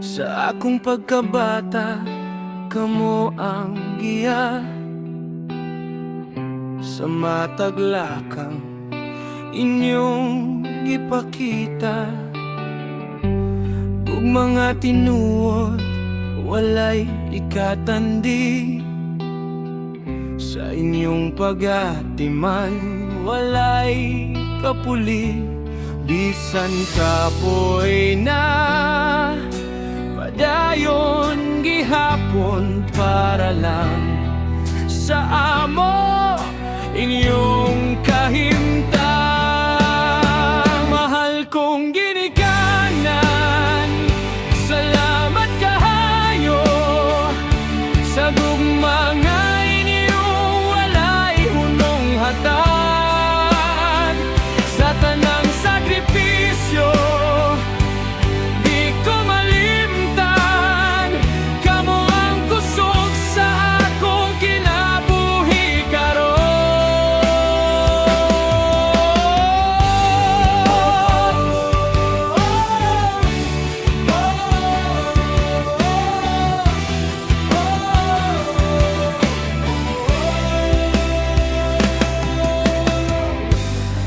Sa akong pagkabata, kamo ang giya. Sa matag lakang inyong ipakita, ug mga tinuod walay ikatandi. Sa inyong pagatiman walay kapuli, bisan kapoy na padayon gihapon para lang sa amo inyong kahimtang. Mahal kong ginikanan, salamat kahayo sa gugma nga inyong walay hunong hatag. Sa tanang sakripisyo di ko malimtan, kamo ang kusog sa akong kinabuhi karon.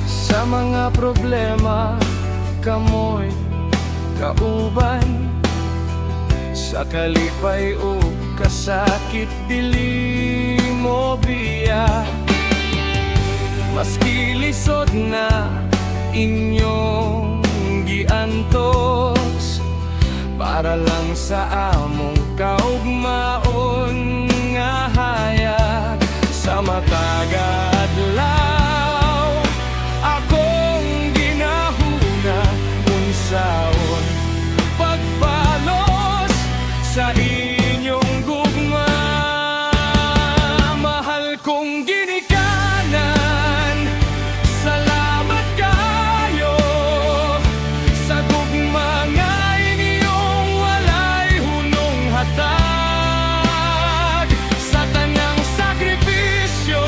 Sa mga problema kamoy kauban, sa kalipay o kasakit dili mo biya. Maski lisod na inyong giantos, para lang sa among kaugmaon nga hayag. Sa matag adlaw akong ginahuna unsaon pagbalos sa inyong gugma. Mahal kong ginikanan, salamat kayo sa gugma nga inyong walay hunong hatag. Sa tanang sakripisyo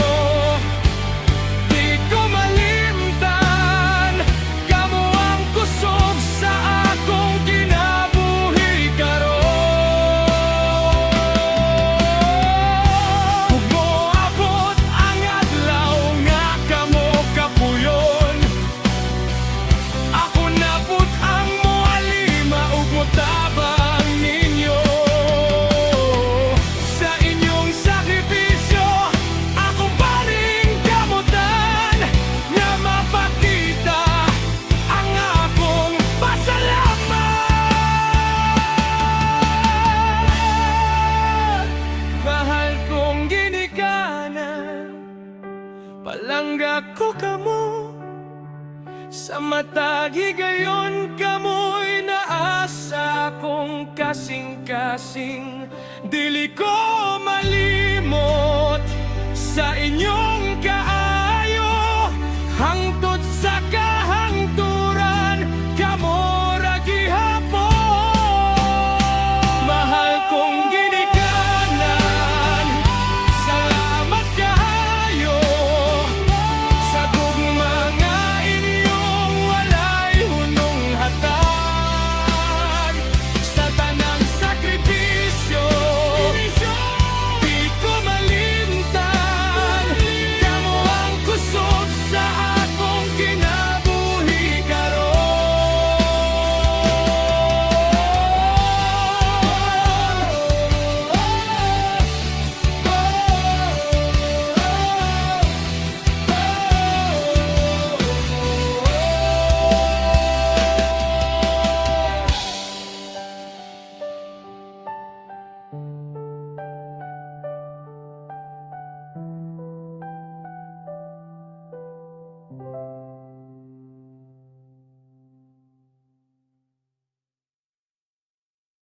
di ko malimtan, kamo ang kusog sa akong kinabuhi karon. Ug moabot ang adlaw nga kamo kapuyon, ako nabut ang moalima ug motabang ninyo. Sa inyong sakripisyo akong paring kamutan, nga mapakita ang akong pasalamat. Mahal kong ginikanan, palangga ko kamo sa matag higayon, kamoy naasa kong kasing-kasing, dili ko mali